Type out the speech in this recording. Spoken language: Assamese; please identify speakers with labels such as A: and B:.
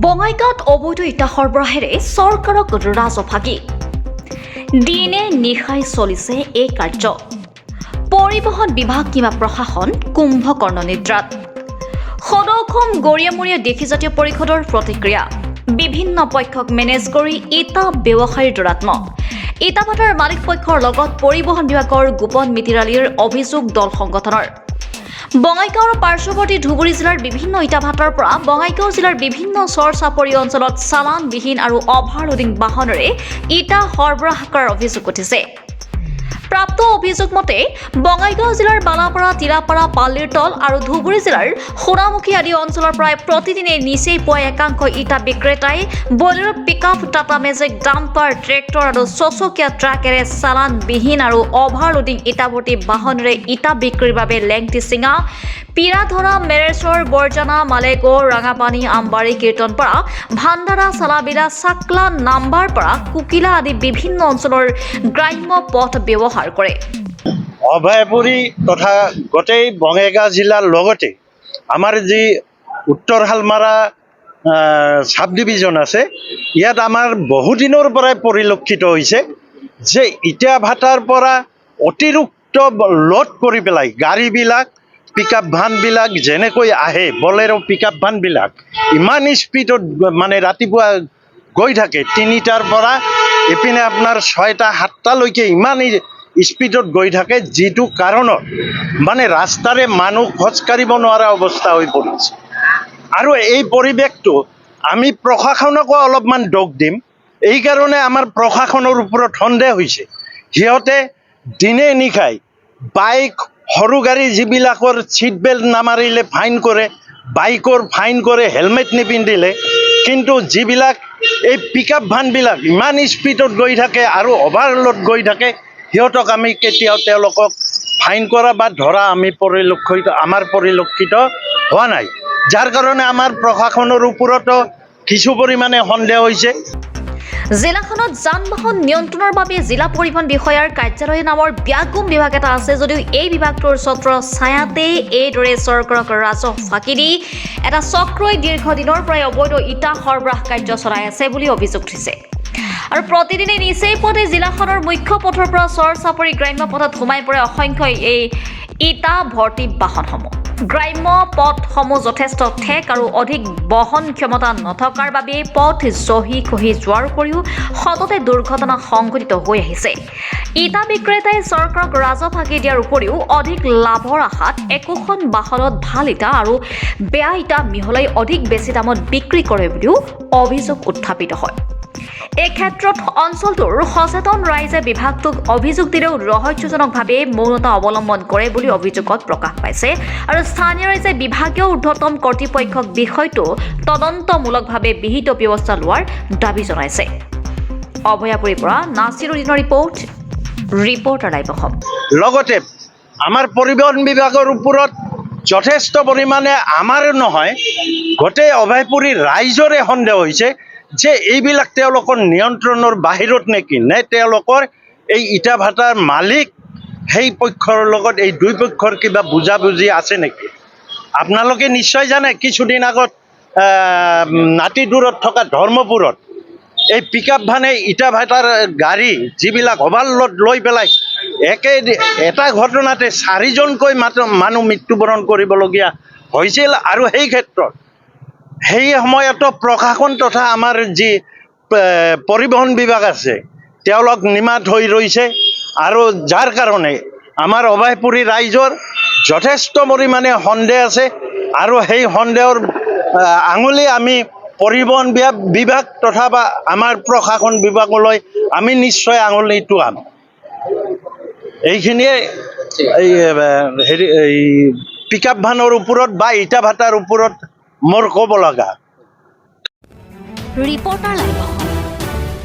A: বঙাইগাঁৱত অবৈধ ইটা সৰবৰাহেৰে চৰকাৰক ৰাজভাগী দিনে নিশাই চলিছে এই কাৰ্য। পৰিবহণ বিভাগ কিংবা প্ৰশাসন কুম্ভকৰ্ণ নিদ্ৰাত। সদৌ অসম গৰিয়ামূৰীয়া দেশীজাতীয় পৰিষদৰ প্ৰতিক্ৰিয়া। বিভিন্ন পক্ষক মেনেজ কৰি ইটা ব্যৱসায়ীৰ দুৰাত্মক। ইটা ভাটাৰ মালিক পক্ষৰ লগত পৰিবহণ বিভাগৰ গোপন মিতিৰালিৰ অভিযোগ দল সংগঠনৰ। বঙাইগাঁৱৰ পাৰ্শ্বৱৰ্তী ধুবুৰী জিলাৰ বিভিন্ন ইটা ভাটাৰ পৰা বঙাইগাঁও জিলাৰ বিভিন্ন চৰ চাপৰি অঞ্চলত চালানবিহীন আৰু অভাৰলোডিং বাহনেৰে ইটা সৰবৰাহ কৰাৰ অভিযোগ উঠিছে। প্ৰাপ্ত অভিযোগ মতে বঙাইগাঁও জিলাৰ বালাপাৰা, তিলাপাৰা, পাল্লিৰতল আৰু ধুবুৰী জিলাৰ সোণামুখী আদি অঞ্চলৰ প্ৰায় প্ৰতিদিনে নিচেই পোৱা একাংশ ইটা বিক্ৰেতাই Bolero, pickup, Tata Magic, dumper, tractor আৰু ছচকীয়া ট্ৰাকেৰে চালানবিহীন আৰু অভাৰলোডিং ইটাভৰ্তি বাহনেৰে ইটা বিক্ৰীৰ বাবে লেংটিচিঙা, পিৰাধৰা, মেৰেশ্বৰ, বৰজানা, মালেগড়, ৰাঙাপানী, আমবাৰী, কীৰ্তনপাৰা, ভাণ্ডাৰা, চালাবিৰা, চাকলা, নাম্বাৰপাৰা, কুকিলা আদি বিভিন্ন অঞ্চলৰ গ্ৰাম্য পথ ব্যৱহাৰ কৰে।
B: অভয়পুৰী তথা গোটেই বঙাইগাঁও জিলাৰ লগতে আমাৰ যি উত্তৰ শালমাৰা সাব ডিভিজন আছে, ইয়াত আমাৰ বহুদিনৰ পৰাই পৰিলক্ষিত হৈছে যে ইটা ভাটাৰ পৰা অতিৰিক্ত লোড কৰি পেলাই গাড়ীবিলাক, পিকআপ ভানবিলাক যেনেকৈ আহে, বলেৰো পিকআপ ভানবিলাক ইমান স্পীডত মানে ৰাতিপুৱা গৈ থাকে 3টাৰ পৰা ইপিনে আপোনাৰ 6টা 7টালৈকে ইমান স্পীডত গৈ থাকে, যিটো কাৰণত মানে ৰাস্তাৰে মানুহ খোজকাঢ়িব নোৱাৰা অৱস্থা হৈ পৰিছে। আৰু এই পৰিৱেশটো আমি প্ৰশাসনকো অলপমান দোষ দিম। এইকাৰণে আমাৰ প্ৰশাসনৰ ওপৰত সন্দেহ হৈছে। সিহঁতে দিনে নিশাই বাইক, সৰু গাড়ী যিবিলাকৰ ছিট বেল্ট নামাৰিলে ফাইন কৰে, বাইকৰ ফাইন কৰে হেলমেট নিপিন্ধিলে, কিন্তু যিবিলাক এই পিকআপ ভানবিলাক ইমান স্পীডত গৈ থাকে আৰু অভাৰলোড গৈ থাকে, সিহঁতক আমি কেতিয়াও তেওঁলোকক ফাইন কৰা বা ধৰা আমাৰ পৰিলক্ষিত হোৱা নাই। যাৰ কাৰণে আমাৰ প্ৰশাসনৰ ওপৰতো কিছু পৰিমাণে সন্দেহ হৈছে।
A: জিলাখনত যান-বাহন নিয়ন্ত্ৰণৰ বাবে জিলা পৰিবহণ বিষয়াৰ কাৰ্যালয় নামৰ ব্যাগুম বিভাগ এটা আছে যদিও এই বিভাগটোৰ ছত্ৰৰ ছায়াতেই এইদৰে চৰকাৰক ৰাজহ ফাঁকি দি এটা চক্ৰই দীৰ্ঘদিনৰ পৰাই অবৈধ ইটা সৰবৰাহ কাৰ্য চলাই আছে বুলি অভিযোগ উঠিছে। আৰু প্ৰতিদিনে নিচেই পথে জিলাখনৰ মুখ্য পথৰ পৰা চৰ চাপৰি গ্ৰাম্য পথত সোমাই পৰে অসংখ্য এই ইটা ভৰ্তি বাহনসমূহ। গ্ৰাম্য পথসমূহ যথেষ্ট ঠেক আৰু অধিক বহন ক্ষমতা নথকাৰ বাবে পথ জহি খহি যোৱাৰ উপৰিও সততে দুৰ্ঘটনা সংঘটিত হৈ আহিছে। ইটা বিক্ৰেতাই চৰকাৰক ৰাজহ ফাঁকি দিয়াৰ উপৰিও অধিক লাভৰ আশাত একোখন বাহনত ভাল ইটা আৰু বেয়া ইটা মিহলাই অধিক বেছি দামত বিক্ৰী কৰে বুলিও অভিযোগ উত্থাপিত হয়। এই ক্ষেত্ৰত অঞ্চলটোৰ সচেতন ৰাইজে বিভাগটোক অভিযোগ দিলেও ৰহস্যজনকভাৱে মৌনতা অৱলম্বন কৰে বুলি অভিযোগত প্ৰকাশ পাইছে। আৰু স্থানীয় ৰাইজে বিভাগীয় ঊৰ্ধ্বতম কৰ্তৃপক্ষক বিষয়টো তদন্তমূলকভাৱে বিহিত ব্যৱস্থা লোৱাৰ দাবী জনাইছে। অভয়াপুৰীৰ পৰা নাছিৰুদ্দিনৰ ৰিপৰ্টাৰ লাইভ অসম।
B: লগতে আমাৰ পৰিবহণ বিভাগৰ ওপৰত যথেষ্ট পৰিমাণে আমাৰ নহয়, গোটেই অভয়পুৰীৰ ৰাইজৰে সন্দেহ হৈছে যে এইবিলাক তেওঁলোকৰ নিয়ন্ত্ৰণৰ বাহিৰত নেকি, নে তেওঁলোকৰ এই ইটা ভাটাৰ মালিক সেই পক্ষৰ লগত এই দুই পক্ষৰ কিবা বুজাবুজি আছে নেকি। আপোনালোকে নিশ্চয় জানে, কিছুদিন আগত নাতিদূৰত থকা ধৰ্মপুৰত এই পিকআপ ভানে ইটা ভাটাৰ গাড়ী যিবিলাক অভাৰলোড লৈ পেলাই এটা ঘটনাতে 4জনকৈ মানুহ মৃত্যুবৰণ কৰিবলগীয়া হৈছিল। আৰু সেই ক্ষেত্ৰত সেই সময়তো প্ৰশাসন তথা আমাৰ যি পৰিবহণ বিভাগ আছে তেওঁলোক নিমাত হৈ ৰৈছে। আৰু যাৰ কাৰণে আমাৰ অভয়পুৰী ৰাইজৰ যথেষ্ট পৰিমাণে সন্দেহ আছে। আৰু সেই সন্দেহৰ আঙুলি আমি পৰিবহণ বিভাগ তথা বা আমাৰ প্ৰশাসন বিভাগলৈ আমি নিশ্চয় আঙুলি টুৱাম। এইখিনিয়ে এই পিকআপ ভানৰ ওপৰত বা ইটা ভাটাৰ ওপৰত মোৰ ক'ব লগা।
A: Reporter live Assam.